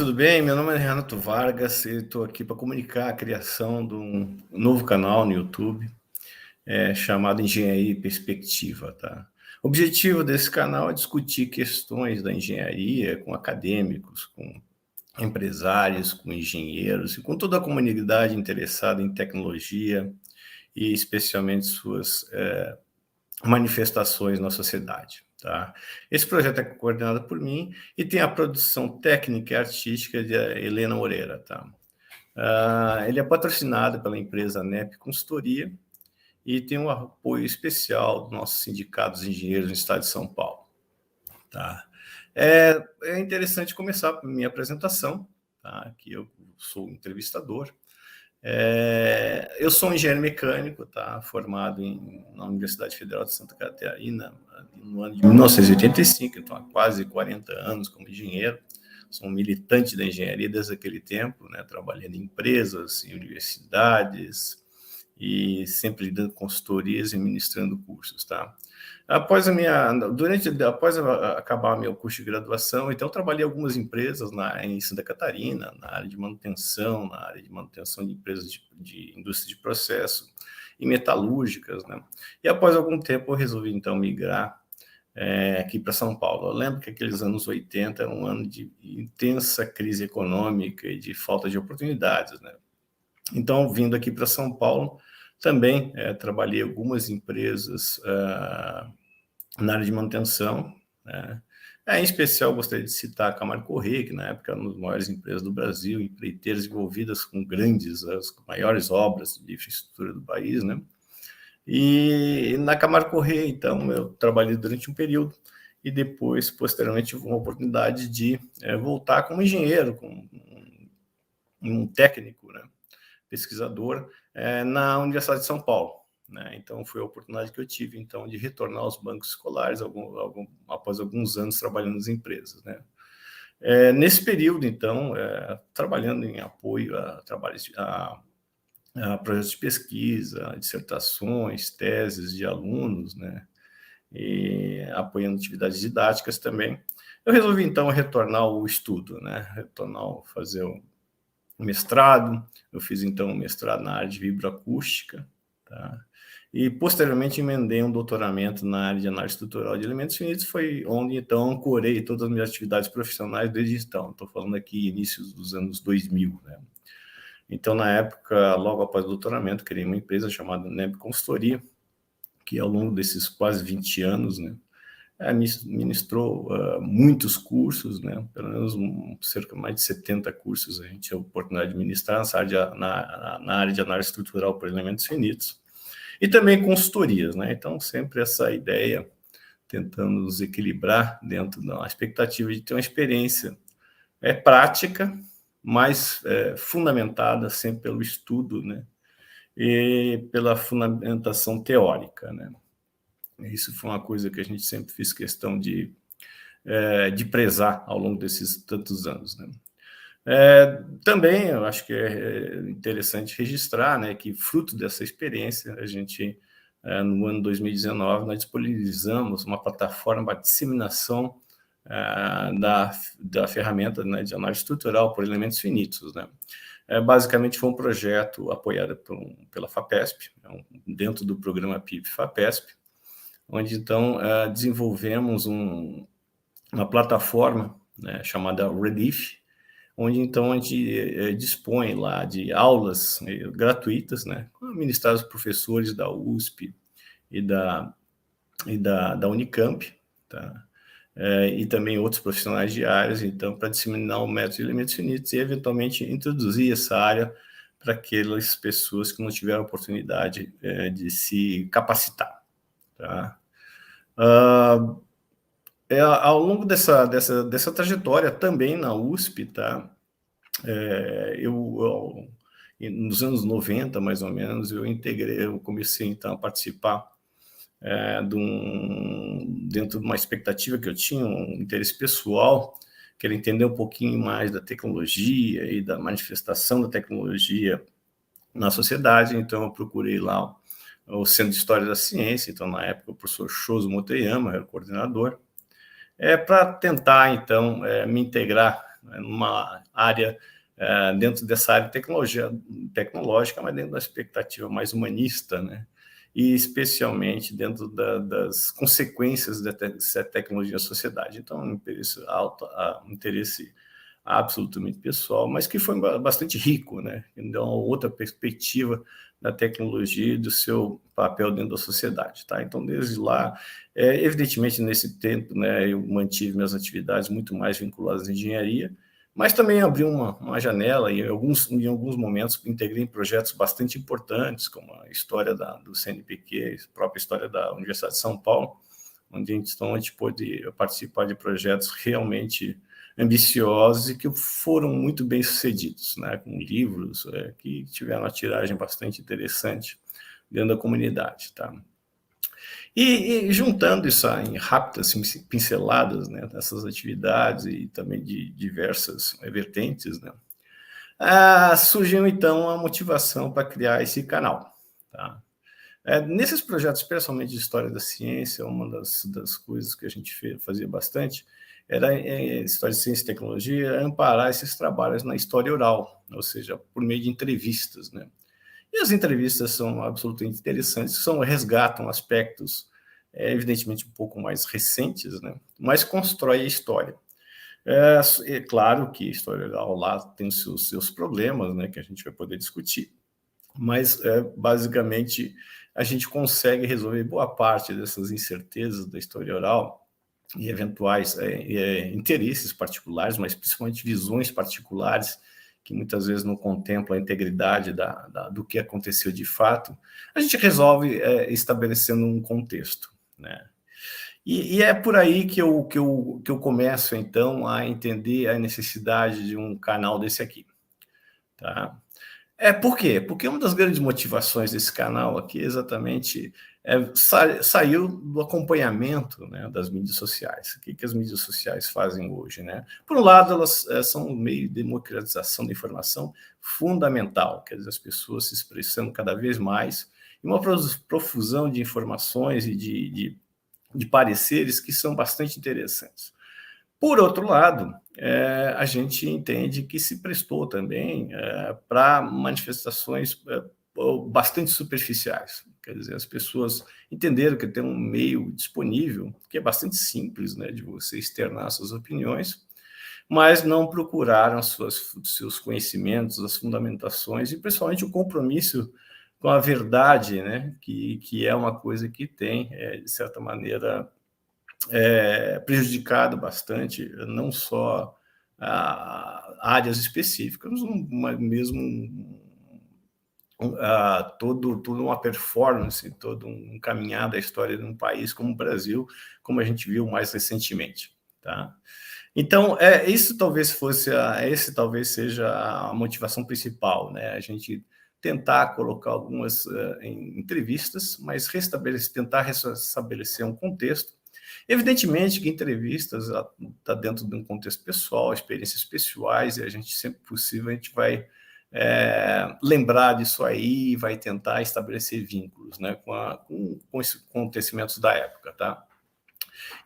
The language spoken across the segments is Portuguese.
tudo bem? Meu nome é Renato Vargas e estou aqui para comunicar a criação de um novo canal no YouTube chamado Engenharia e Perspectiva, tá? O objetivo desse canal é discutir questões da engenharia com acadêmicos, com empresários, com engenheiros e com toda a comunidade interessada em tecnologia e especialmente suas manifestações na sociedade. Tá? Esse projeto é coordenado por mim e tem a produção técnica e artística de Helena Moreira. Tá? Ele é patrocinado pela empresa NEP Consultoria e tem um apoio especial do nosso sindicato dos engenheiros no estado de São Paulo. Tá? É interessante começar a minha apresentação, tá? Que eu sou entrevistador. Eu sou um engenheiro mecânico, tá? Formado na Universidade Federal de Santa Catarina no ano de 1985, então há quase 40 anos como engenheiro. Sou um militante da engenharia desde aquele tempo, né? Trabalhando em empresas, em universidades e sempre dando consultorias e ministrando cursos, tá? Após acabar meu curso de graduação, então trabalhei em algumas empresas em Santa Catarina, na área de manutenção, de empresas de indústria de processo e metalúrgicas, né? E após algum tempo eu resolvi então migrar aqui para São Paulo. Eu lembro que aqueles anos 80 eram um ano de intensa crise econômica e de falta de oportunidades, né? Então, vindo aqui para São Paulo, também trabalhei em algumas empresas na área de manutenção, né? Em especial, gostaria de citar a Camargo Corrêa, que na época era uma das maiores empresas do Brasil, empreiteiras envolvidas com as maiores obras de infraestrutura do país, né? E na Camargo Corrêa, então, eu trabalhei durante um período e depois, posteriormente, tive uma oportunidade de voltar como engenheiro, como um técnico, né? Pesquisador, na Universidade de São Paulo. Né? Então, foi a oportunidade que eu tive, então, de retornar aos bancos escolares após alguns anos trabalhando nas empresas. Né? Nesse período, então, trabalhando em apoio a projetos de pesquisa, dissertações, teses de alunos, né? E apoiando atividades didáticas também, eu resolvi, então, retornar ao estudo, né? Fazer o mestrado. Eu fiz, então, um mestrado na área de vibroacústica, tá? E, posteriormente, emendei um doutoramento na área de análise estrutural de elementos finitos, foi onde, então, ancorei todas as minhas atividades profissionais desde então. Estou falando aqui inícios dos anos 2000, né? Então, na época, logo após o doutoramento, criei uma empresa chamada NEP Consultoria, que, ao longo desses quase 20 anos, né, ministrou muitos cursos, né? Pelo menos cerca de mais de 70 cursos a gente tinha a oportunidade de ministrar na área de análise estrutural por elementos finitos. E também consultorias, né? Então, sempre essa ideia, tentando nos equilibrar dentro da expectativa de ter uma experiência prática, mas fundamentada sempre pelo estudo, né? E pela fundamentação teórica, né? Isso foi uma coisa que a gente sempre fez questão de prezar ao longo desses tantos anos, né? Também eu acho que é interessante registrar, né, que fruto dessa experiência, a gente, no ano 2019, nós disponibilizamos uma plataforma de disseminação da ferramenta, né, de análise estrutural por elementos finitos, né? Basicamente foi um projeto apoiado pela FAPESP, dentro do programa PIB-FAPESP, onde, então, desenvolvemos uma plataforma, né, chamada Relief, onde, então, a gente dispõe lá de aulas gratuitas, né, ministradas por professores da USP e da Unicamp, tá? E também outros profissionais de áreas, então, para disseminar o método de elementos finitos e, eventualmente, introduzir essa área para aquelas pessoas que não tiveram oportunidade de se capacitar, tá? Ao longo dessa trajetória, também na USP, tá? Nos anos 90, mais ou menos, eu comecei, então, a participar dentro de uma expectativa que eu tinha, um interesse pessoal, que era entender um pouquinho mais da tecnologia e da manifestação da tecnologia na sociedade. Então, eu procurei lá o Centro de História da Ciência, então, na época, o professor Shoso Motoyama era o coordenador, para tentar, então, me integrar numa área, dentro dessa área tecnológica, mas dentro da expectativa mais humanista, né? E especialmente dentro das consequências dessa tecnologia na sociedade. Então, um interesse alto, um interesse absolutamente pessoal, mas que foi bastante rico, né? Então, outra perspectiva da tecnologia e do seu papel dentro da sociedade, tá? Então, desde lá, evidentemente, nesse tempo, né, eu mantive minhas atividades muito mais vinculadas à engenharia, mas também abri uma janela e em alguns momentos integrei em projetos bastante importantes, como a história do CNPq, a própria história da Universidade de São Paulo, onde a gente pôde participar de projetos realmente ambiciosos e que foram muito bem sucedidos, né, com livros que tiveram uma tiragem bastante interessante dentro da comunidade, tá? E juntando isso em rápidas pinceladas, né, dessas atividades e também de diversas vertentes, né, surgiu então a motivação para criar esse canal, tá? Nesses projetos, especialmente de história da ciência, uma das coisas que a gente fazia bastante era, história de ciência e tecnologia, amparar esses trabalhos na história oral, ou seja, por meio de entrevistas, né? E as entrevistas são absolutamente interessantes, resgatam aspectos, evidentemente, um pouco mais recentes, né? Mas constrói a história. É claro que a história oral lá tem os seus problemas, né, que a gente vai poder discutir, mas basicamente a gente consegue resolver boa parte dessas incertezas da história oral e eventuais interesses particulares, mas principalmente visões particulares que muitas vezes não contemplam a integridade do que aconteceu de fato, a gente resolve estabelecendo um contexto, né? E é por aí que eu começo, então, a entender a necessidade de um canal desse aqui, tá? Por quê? Porque uma das grandes motivações desse canal aqui exatamente saiu do acompanhamento, né, das mídias sociais. O que as mídias sociais fazem hoje, né? Por um lado, elas são um meio de democratização da informação fundamental, quer dizer, as pessoas se expressando cada vez mais, e uma profusão de informações e de pareceres que são bastante interessantes. Por outro lado, a gente entende que se prestou também para manifestações bastante superficiais. Quer dizer, as pessoas entenderam que tem um meio disponível, que é bastante simples, né, de você externar suas opiniões, mas não procuraram seus conhecimentos, as fundamentações e principalmente o compromisso com a verdade, né, que é uma coisa que tem, de certa maneira, prejudicado bastante, não só áreas específicas, mas mesmo toda uma performance, todo um caminhar da história de um país como o Brasil, como a gente viu mais recentemente, tá? Então, esse talvez seja a motivação principal, né? A gente tentar colocar algumas entrevistas, mas tentar restabelecer um contexto. Evidentemente que entrevistas está dentro de um contexto pessoal, experiências pessoais, e a gente, sempre possível, a gente vai lembrar disso aí e vai tentar estabelecer vínculos, né, com esses acontecimentos da época, tá?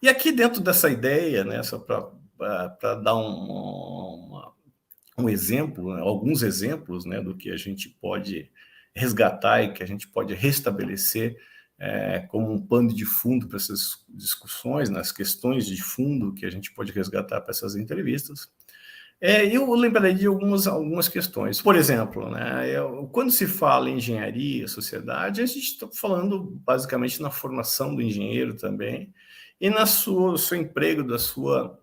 E aqui dentro dessa ideia, né, só para dar um exemplo, né, alguns exemplos, né, do que a gente pode resgatar e que a gente pode restabelecer como um pano de fundo para essas discussões, nas questões de fundo que a gente pode resgatar para essas entrevistas. Eu lembrarei de algumas questões. Por exemplo, né, quando se fala em engenharia, sociedade, a gente está falando basicamente na formação do engenheiro também e no seu emprego, da sua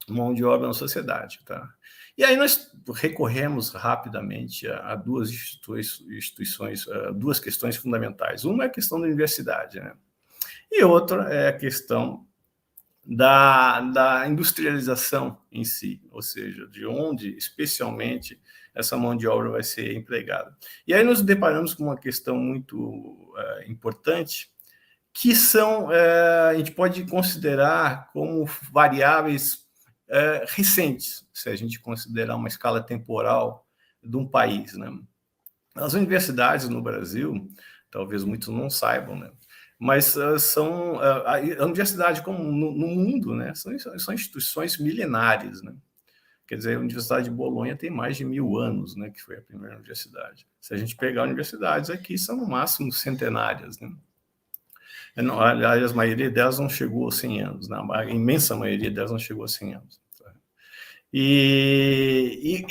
mão de obra na sociedade, tá? E aí nós recorremos rapidamente a duas instituições, duas questões fundamentais. Uma é a questão da universidade, né? E outra é a questão da industrialização em si, ou seja, de onde, especialmente, essa mão de obra vai ser empregada. E aí nos deparamos com uma questão muito importante, que a gente pode considerar como variáveis recentes, se a gente considerar uma escala temporal de um país, né? As universidades no Brasil, talvez muitos não saibam, né? Mas a universidade, como no mundo, né, são instituições milenares, né, Quer dizer, a Universidade de Bolonha tem mais de 1000 anos, né, que foi a primeira universidade. Se a gente pegar universidades aqui, são no máximo centenárias, né? Aliás, a maioria delas não chegou a 100 anos, né? A imensa maioria delas não chegou a 100 anos. E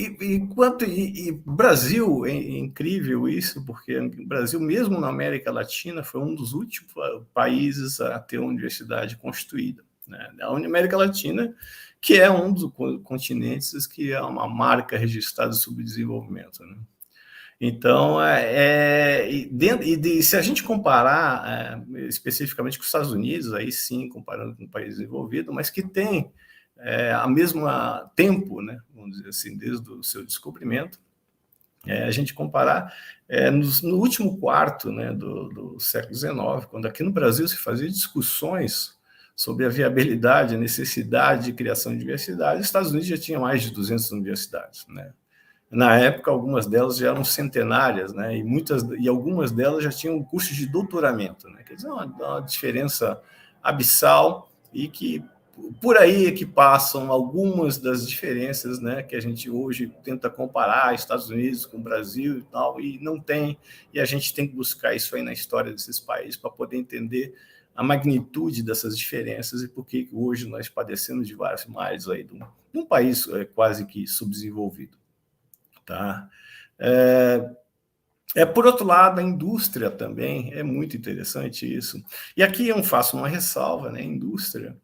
Brasil, é incrível isso, porque o Brasil, mesmo na América Latina, foi um dos últimos países a ter uma universidade constituída, né? A América Latina, que é um dos continentes que é uma marca registrada de subdesenvolvimento, né? Então, se a gente comparar especificamente com os Estados Unidos, aí sim, comparando com um país desenvolvido, mas que tem a mesma tempo, né, vamos dizer assim, desde o seu descobrimento, a gente comparar no último quarto, né, do século XIX, quando aqui no Brasil se fazia discussões sobre a viabilidade, a necessidade de criação de universidades, os Estados Unidos já tinha mais de 200 universidades, né? Na época, algumas delas já eram centenárias, né? E algumas delas já tinham cursos de doutoramento, né? Quer dizer, uma diferença abissal, e que por aí é que passam algumas das diferenças, né, que a gente hoje tenta comparar Estados Unidos com o Brasil e tal, e não tem, e a gente tem que buscar isso aí na história desses países para poder entender a magnitude dessas diferenças e por que hoje nós padecemos de vários males aí de um país quase que subdesenvolvido. Tá? Por outro lado, a indústria também é muito interessante isso. E aqui eu faço uma ressalva, né? A indústria,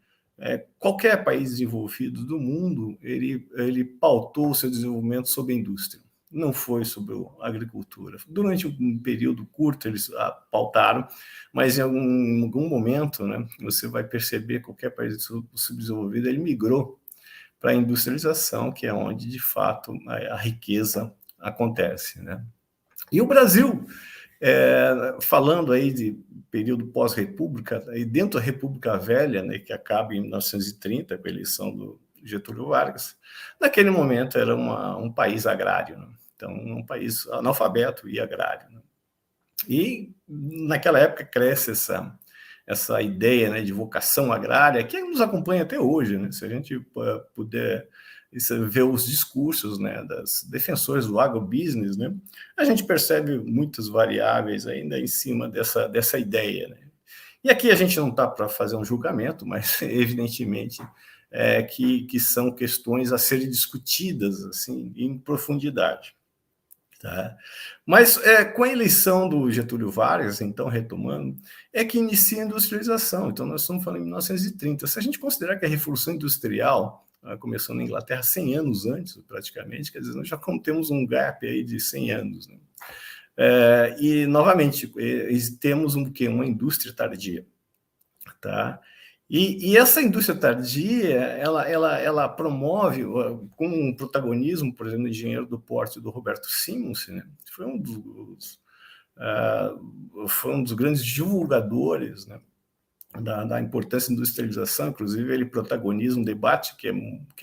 qualquer país desenvolvido do mundo, ele pautou o seu desenvolvimento sobre a indústria, não foi sobre a agricultura. Durante um período curto eles pautaram, mas em algum momento, né, você vai perceber que qualquer país subdesenvolvido ele migrou para a industrialização, que é onde, de fato, a riqueza acontece, né? E o Brasil, falando aí de período pós-república, e dentro da República Velha, né, que acaba em 1930, com a eleição do Getúlio Vargas, naquele momento era um país agrário, né? Então, um país analfabeto e agrário, né? E naquela época cresce essa ideia, né, de vocação agrária, que nos acompanha até hoje, né? Se a gente puder ver os discursos, né, das defensores do agrobusiness, né, a gente percebe muitas variáveis ainda em cima dessa ideia, né? E aqui a gente não está para fazer um julgamento, mas evidentemente que são questões a serem discutidas assim em profundidade. Tá? Mas com a eleição do Getúlio Vargas, então, retomando, é que inicia a industrialização. Então, nós estamos falando em 1930. Se a gente considerar que a Revolução Industrial começou na Inglaterra 100 anos antes, praticamente, quer dizer, nós já temos um gap aí de 100 anos. Né? E, novamente, temos uma indústria tardia. Tá? E essa indústria tardia, ela promove, com um protagonismo, por exemplo, do engenheiro do porto do Roberto Simons, né? Foi um dos grandes divulgadores, né, da importância da industrialização. Inclusive, ele protagoniza um debate que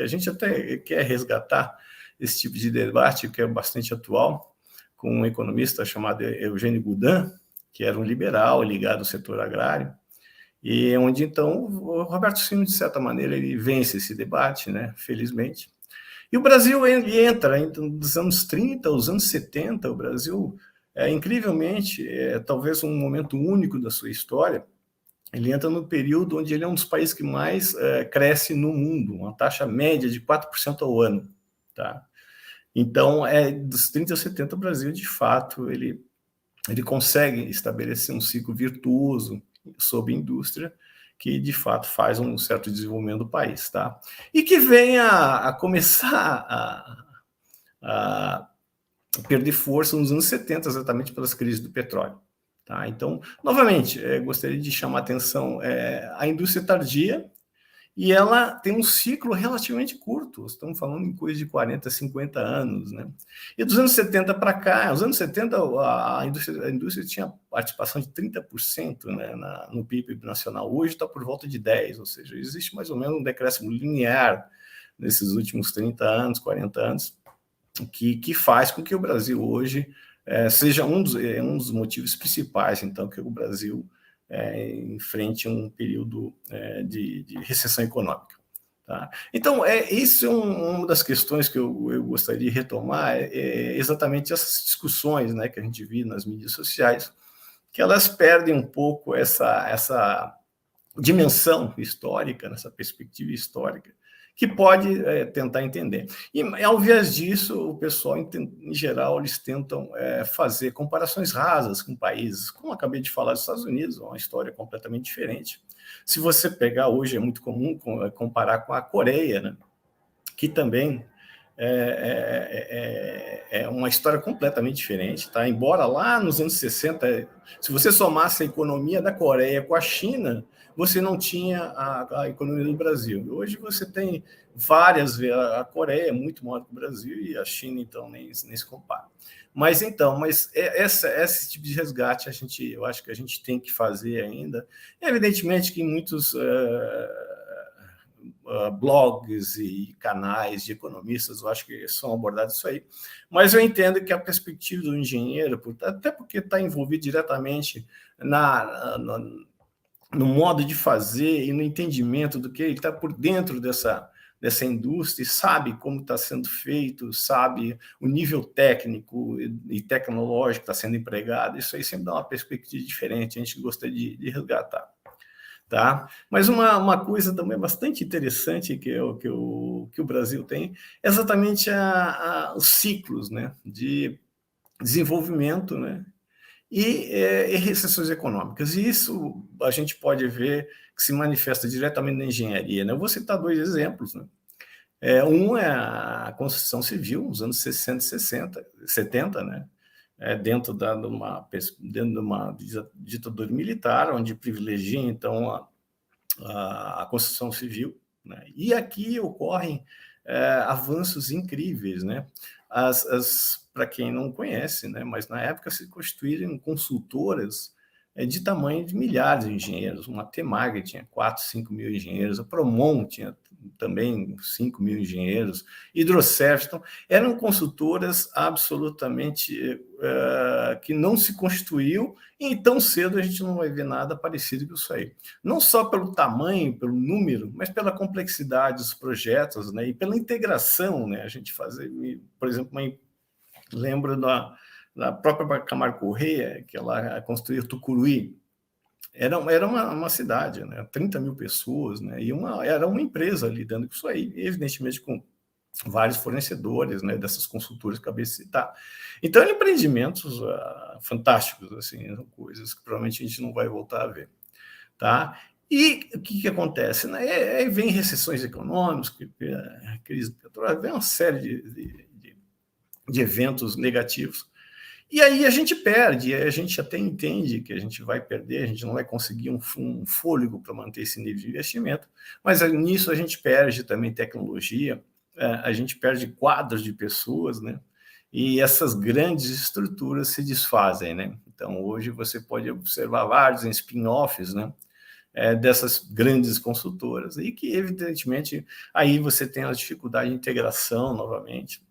a gente até quer resgatar, esse tipo de debate, que é bastante atual, com um economista chamado Eugênio Goudin, que era um liberal ligado ao setor agrário, e onde, então, o Roberto Simons, de certa maneira, ele vence esse debate, né, felizmente. E o Brasil entra, então, dos anos 30 aos anos 70, o Brasil, incrivelmente, talvez um momento único da sua história, ele entra no período onde ele é um dos países que mais cresce no mundo, uma taxa média de 4% ao ano. Tá? Então, dos 30 aos 70, o Brasil, de fato, ele consegue estabelecer um ciclo virtuoso sobre indústria, que de fato faz um certo desenvolvimento do país, tá? E que vem a começar a perder força nos anos 70, exatamente pelas crises do petróleo. Tá? Então, novamente, gostaria de chamar a atenção a indústria tardia, e ela tem um ciclo relativamente curto, estamos falando em coisa de 40, 50 anos, né? E dos anos 70 para cá, os anos 70, a indústria tinha participação de 30%, né, no PIB nacional, hoje está por volta de 10%, ou seja, existe mais ou menos um decréscimo linear nesses últimos 30 anos, 40 anos, que faz com que o Brasil hoje seja um dos motivos principais, então, que o Brasil enfrente um período de recessão econômica. Tá? Então, isso é uma das questões que eu gostaria de retomar, exatamente essas discussões, né, que a gente viu nas mídias sociais, que elas perdem um pouco essa dimensão histórica, nessa perspectiva histórica, que pode tentar entender. E, ao invés disso, o pessoal, em geral, eles tentam fazer comparações rasas com países, como eu acabei de falar dos Estados Unidos, uma história completamente diferente. Se você pegar hoje, é muito comum comparar com a Coreia, né? Que também é uma história completamente diferente, tá? Embora lá nos anos 60, se você somasse a economia da Coreia com a China, você não tinha a economia do Brasil. Hoje você tem várias, a Coreia é muito maior que o Brasil e a China, então, nem se compara. Mas esse tipo de resgate eu acho que a gente tem que fazer ainda. Evidentemente que muitos blogs e canais de economistas, eu acho que são abordados isso aí, mas eu entendo que a perspectiva do engenheiro, até porque está envolvido diretamente no modo de fazer e no entendimento do que ele está por dentro dessa indústria, sabe como está sendo feito, sabe o nível técnico e tecnológico que está sendo empregado, isso aí sempre dá uma perspectiva diferente, a gente gostaria de resgatar. Tá? Mas uma coisa também bastante interessante que o Brasil tem é exatamente os ciclos, né, de desenvolvimento, né, e recessões econômicas. E isso a gente pode ver que se manifesta diretamente na engenharia. Né? Eu vou citar dois exemplos. Né? Um é a construção civil, nos anos 60 e 70, né? Dentro de uma ditadura militar, onde privilegia, então, a construção civil, né? E aqui ocorrem avanços incríveis, né? Para quem não conhece, né? Mas na época se constituíram consultoras de tamanho de milhares de engenheiros. Uma Temag tinha 4, 5 mil engenheiros, a Promon tinha também 5 mil engenheiros, Hidroserv, então, eram consultoras absolutamente que não se constituiu, e tão cedo a gente não vai ver nada parecido com isso aí. Não só pelo tamanho, pelo número, mas pela complexidade dos projetos, né, e pela integração, né, a gente fazer, por exemplo, lembro da própria Camargo Corrêa, que ela construiu Tucuruí, era uma cidade, né? 30 mil pessoas, né? E era uma empresa lidando com isso aí, evidentemente com vários fornecedores, né? Dessas consultoras que acabei de citar. Então, eram empreendimentos fantásticos, assim, coisas que provavelmente a gente não vai voltar a ver, tá? E o que acontece? Né? Aí vem recessões econômicas, crise petróleo, vem uma série de eventos negativos. E aí a gente perde, a gente até entende que a gente vai perder, a gente não vai conseguir um fôlego para manter esse nível de investimento, mas nisso a gente perde também tecnologia, a gente perde quadros de pessoas, né? E essas grandes estruturas se desfazem, né? Então, hoje você pode observar vários spin-offs, né? Dessas grandes consultoras, e que, evidentemente, aí você tem a dificuldade de integração novamente,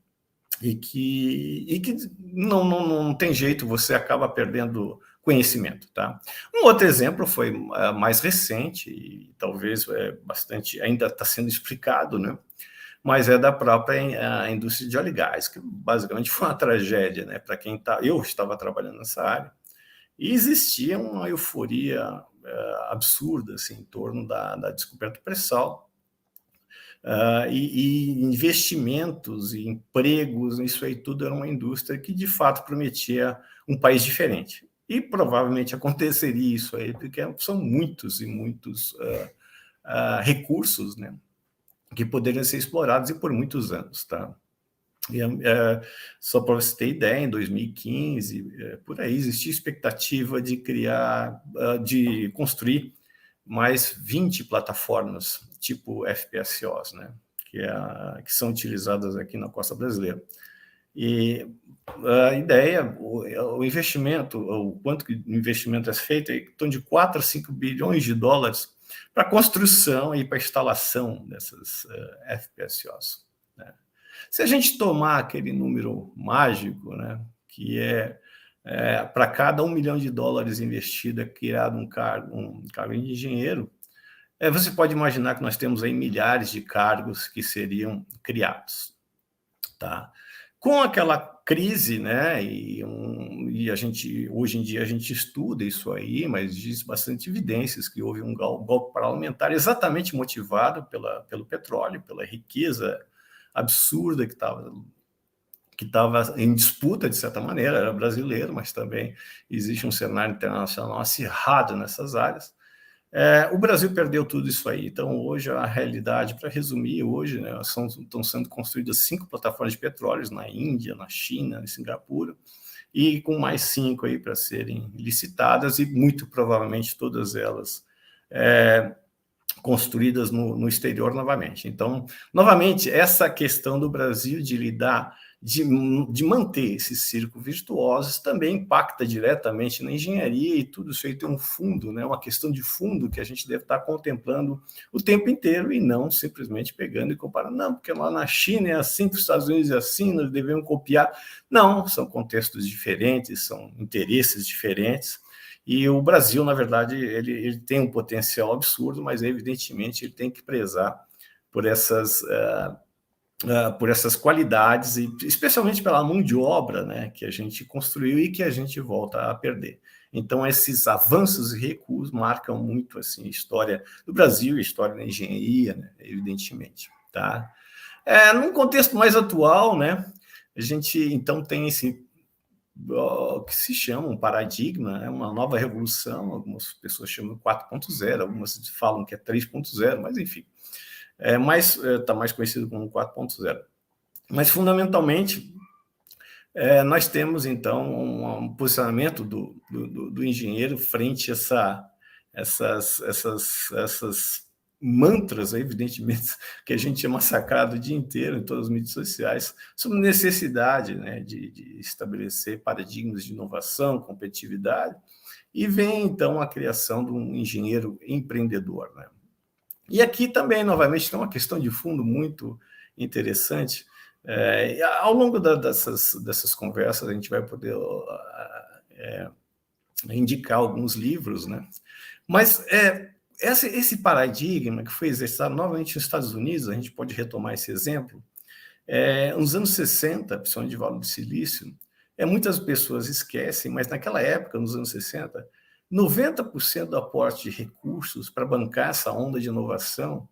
e que não tem jeito, você acaba perdendo conhecimento. Tá? Um outro exemplo foi mais recente, e talvez bastante, ainda está sendo explicado, né? Mas é da própria indústria de óleo e gás, que basicamente foi uma tragédia, né? Para quem está. Eu estava trabalhando nessa área, e existia uma euforia absurda assim, em torno da descoberta do pré-sal, e investimentos e empregos, isso aí tudo era uma indústria que de fato prometia um país diferente. E provavelmente aconteceria isso aí, porque são muitos e muitos recursos, né, que poderiam ser explorados e por muitos anos, tá? E, só para você ter ideia, em 2015, por aí, existia expectativa de de construir mais 20 plataformas tipo FPSOs, né? Que são utilizadas aqui na costa brasileira. E a ideia, o investimento, o quanto que o investimento é feito, é em torno de 4 a 5 bilhões de dólares para a construção e para a instalação dessas FPSOs. Né? Se a gente tomar aquele número mágico, né, que para cada $1 milhão investido é criado um cargo de engenheiro, Você pode imaginar que nós temos aí milhares de cargos que seriam criados, tá? Com aquela crise, né, e a gente, hoje em dia a gente estuda isso aí, mas existe bastante evidências que houve um golpe parlamentar exatamente motivado pelo petróleo, pela riqueza absurda que estava em disputa, de certa maneira, era brasileiro, mas também existe um cenário internacional acirrado nessas áreas. O Brasil perdeu tudo isso aí. Então, hoje, a realidade, para resumir, hoje, né, estão sendo construídas 5 plataformas de petróleo na Índia, na China, em Singapura, e com mais 5 aí para serem licitadas, e muito provavelmente todas elas construídas no exterior novamente. Então, novamente, essa questão do Brasil de lidar, de manter esses círculos virtuosos também impacta diretamente na engenharia, e tudo isso aí tem um fundo, né, uma questão de fundo que a gente deve estar contemplando o tempo inteiro, e não simplesmente pegando e comparando, não, porque lá na China é assim, para os Estados Unidos é assim, nós devemos copiar. Não, são contextos diferentes, são interesses diferentes, e o Brasil, na verdade, ele tem um potencial absurdo, mas evidentemente ele tem que prezar por essas qualidades, e especialmente pela mão de obra, né, que a gente construiu e que a gente volta a perder. Então, esses avanços e recuos marcam muito assim, a história do Brasil, a história da engenharia, né, evidentemente. Tá? Num contexto mais atual, né, a gente então tem esse que se chama um paradigma, uma nova revolução, algumas pessoas chamam 4.0, algumas falam que é 3.0, mas enfim, está mais conhecido como 4.0. Mas, fundamentalmente, nós temos, então, um posicionamento do engenheiro frente a essas mantras, evidentemente, que a gente é massacrado o dia inteiro em todas as mídias sociais, sobre necessidade, né, de estabelecer paradigmas de inovação, competitividade, e vem, então, a criação de um engenheiro empreendedor, né? E aqui também, novamente, tem uma questão de fundo muito interessante. Ao longo dessas conversas, a gente vai poder indicar alguns livros, né? Mas esse paradigma que foi exercitado novamente nos Estados Unidos, a gente pode retomar esse exemplo, nos anos 60, principalmente de Vale do Silício, muitas pessoas esquecem, mas naquela época, nos anos 60, 90% do aporte de recursos para bancar essa onda de inovação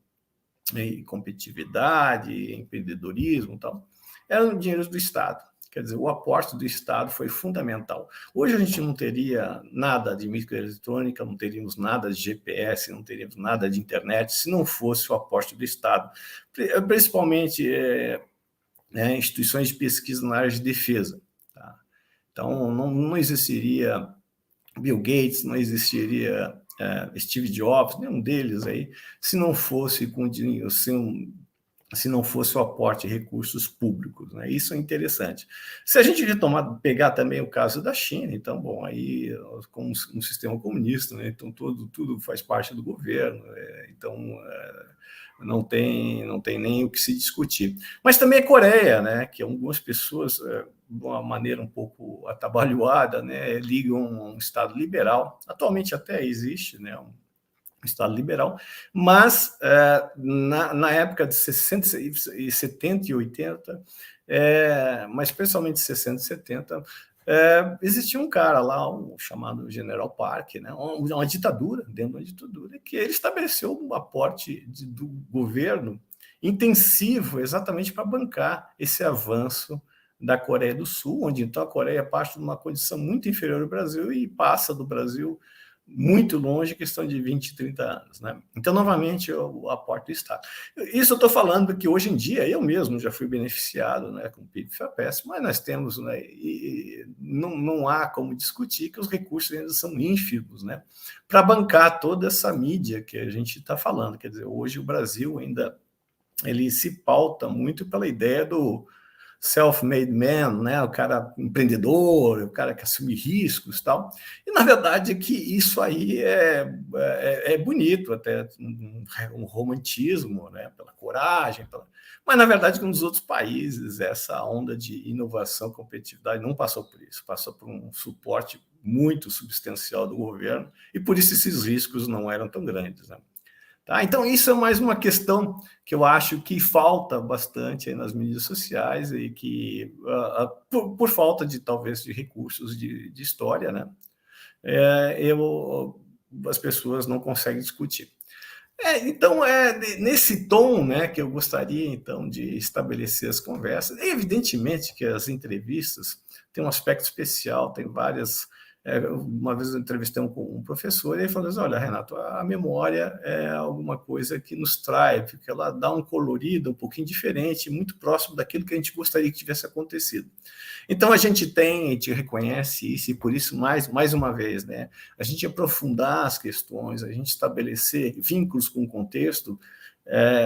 e competitividade, empreendedorismo e tal, eram dinheiros do Estado. Quer dizer, o aporte do Estado foi fundamental. Hoje a gente não teria nada de microeletrônica, não teríamos nada de GPS, não teríamos nada de internet, se não fosse o aporte do Estado. Principalmente instituições de pesquisa na área de defesa. Tá? Então, não existiria Bill Gates, não existiria Steve Jobs, nenhum deles aí, se não fosse com dinheiro, se não fosse o aporte de recursos públicos, né? Isso é interessante. Se a gente pegar também o caso da China, então, bom, aí como um sistema comunista, né? Então tudo faz parte do governo, então não tem nem o que se discutir. Mas também a Coreia, né? Que algumas pessoas de uma maneira um pouco atabalhoada, né, ligam a um Estado liberal. Atualmente até existe, né, um Estado liberal, mas na época de 60, 70 e 80, mas especialmente 60 e 70, existia um cara lá, chamado General Park, né, uma ditadura, dentro de uma ditadura, que ele estabeleceu um aporte do governo intensivo exatamente para bancar esse avanço da Coreia do Sul, onde então a Coreia parte de uma condição muito inferior ao Brasil e passa do Brasil muito longe, questão de 20, 30 anos. Né? Então, novamente, o aporte do Estado. Isso eu estou falando que hoje em dia eu mesmo já fui beneficiado, né, com o PIB-FAPES, mas nós temos, né, e não há como discutir que os recursos ainda são ínfimos, né, para bancar toda essa mídia que a gente está falando. Quer dizer, hoje o Brasil ainda ele se pauta muito pela ideia do self-made man, né? O cara empreendedor, o cara que assume riscos e tal. E, na verdade, que isso aí é bonito, até um romantismo, né? Pela coragem. Mas, na verdade, nos outros países, essa onda de inovação, competitividade não passou por isso. Passou por um suporte muito substancial do governo e, por isso, esses riscos não eram tão grandes. Né? Tá? Então, isso é mais uma questão que eu acho que falta bastante aí nas mídias sociais e que, por falta de, talvez, de recursos de história, né? As pessoas não conseguem discutir. Então, nesse tom, né, que eu gostaria, então, de estabelecer as conversas. Evidentemente que as entrevistas têm um aspecto especial, tem várias... uma vez eu entrevistei um professor e ele falou assim, olha, Renato, a memória é alguma coisa que nos trai, porque ela dá um colorido um pouquinho diferente, muito próximo daquilo que a gente gostaria que tivesse acontecido. Então, a gente reconhece isso, e por isso, mais uma vez, né, a gente aprofundar as questões, a gente estabelecer vínculos com o contexto,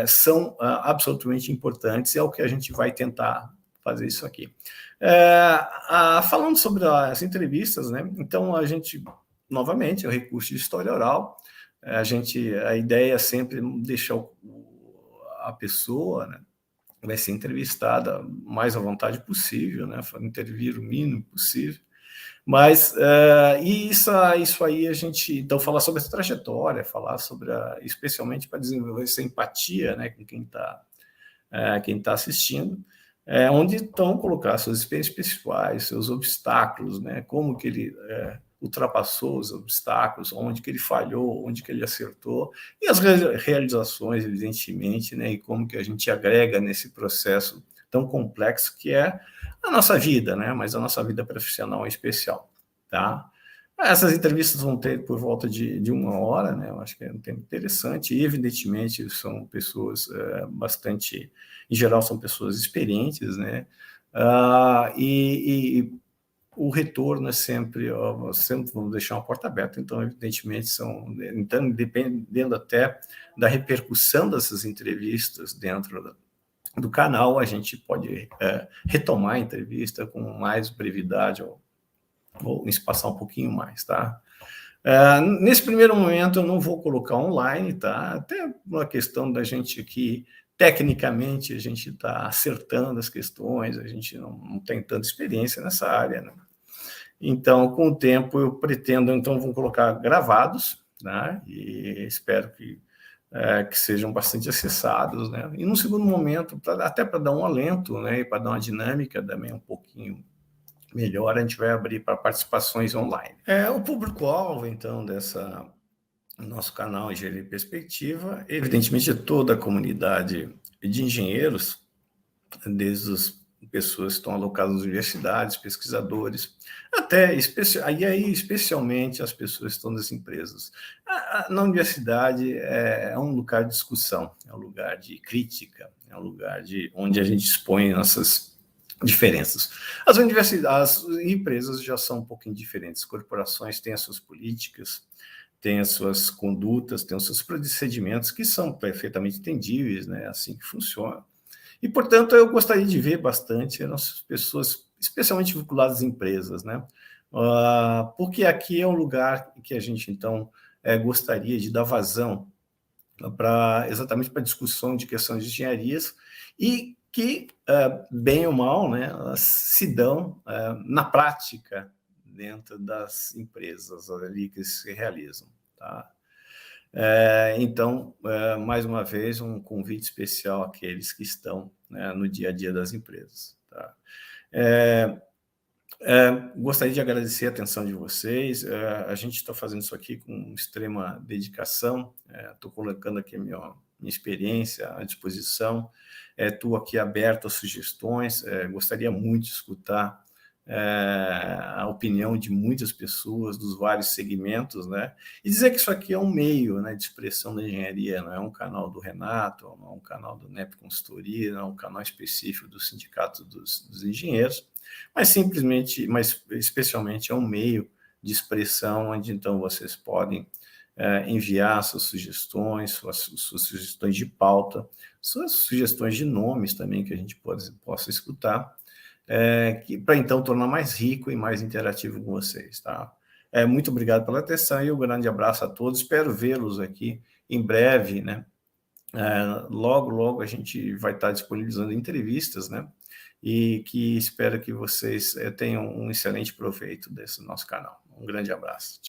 são absolutamente importantes, e é o que a gente vai tentar fazer isso aqui. Falando sobre as entrevistas, né, então, a gente, novamente, é o recurso de história oral, a ideia é sempre deixar a pessoa, né, vai ser entrevistada mais à vontade possível, né? Intervir o mínimo possível. Mas, e isso aí a gente, então, falar sobre essa trajetória, falar sobre, especialmente para desenvolver essa empatia, né, com quem tá assistindo, onde então colocar suas experiências pessoais, seus obstáculos, né, como que ele ultrapassou os obstáculos, onde que ele falhou, onde que ele acertou, e as realizações, evidentemente, né, e como que a gente agrega nesse processo tão complexo que é a nossa vida, né, mas a nossa vida profissional em especial, tá? Essas entrevistas vão ter por volta de 1 hora, né? Eu acho que é um tempo interessante, e evidentemente são pessoas bastante, em geral são pessoas experientes, né? E o retorno é sempre vamos deixar uma porta aberta, então evidentemente então, dependendo até da repercussão dessas entrevistas dentro do canal, a gente pode retomar a entrevista com mais brevidade, ou espaçar um pouquinho mais, tá? Nesse primeiro momento eu não vou colocar online, tá? Até uma questão da gente aqui, tecnicamente, a gente está acertando as questões, a gente não tem tanta experiência nessa área, né? Então, com o tempo, eu pretendo, então, vou colocar gravados, né? E espero que sejam bastante acessados, né? E no segundo momento, até para dar um alento, né? E para dar uma dinâmica também um pouquinho melhor, a gente vai abrir para participações online. O público-alvo, então, nosso canal Engenharia Perspectiva, evidentemente, é toda a comunidade de engenheiros, desde as pessoas que estão alocadas nas universidades, pesquisadores, especialmente as pessoas que estão nas empresas. Na universidade é um lugar de discussão, é um lugar de crítica, é um lugar onde a gente expõe nossas diferenças. As empresas já são um pouquinho diferentes, corporações têm as suas políticas, têm as suas condutas, têm os seus procedimentos que são perfeitamente entendíveis, né? Assim que funciona. E, portanto, eu gostaria de ver bastante as pessoas, especialmente vinculadas às empresas, né? Porque aqui é um lugar que a gente, então, gostaria de dar vazão exatamente para discussão de questões de engenharias e que, bem ou mal, né, elas se dão na prática dentro das empresas ali que se realizam, tá? Então, mais uma vez, um convite especial àqueles que estão, né, no dia a dia das empresas, tá? Gostaria de agradecer a atenção de vocês. A gente está fazendo isso aqui com extrema dedicação. Estou colocando aqui a minha experiência à disposição. Estou aqui aberto a sugestões. Gostaria muito de escutar a opinião de muitas pessoas dos vários segmentos, né? E dizer que isso aqui é um meio, né, de expressão da engenharia, não é um canal do Renato, não é um canal do NEP Consultoria, não é um canal específico do Sindicato dos Engenheiros, mas especialmente é um meio de expressão onde então vocês podem enviar suas sugestões, suas sugestões de pauta, suas sugestões de nomes também que a gente possa escutar, para então tornar mais rico e mais interativo com vocês, tá? Muito obrigado pela atenção e um grande abraço a todos. Espero vê-los aqui em breve, né? Logo a gente vai estar disponibilizando entrevistas, né? E que espero que vocês tenham um excelente proveito desse nosso canal. Um grande abraço.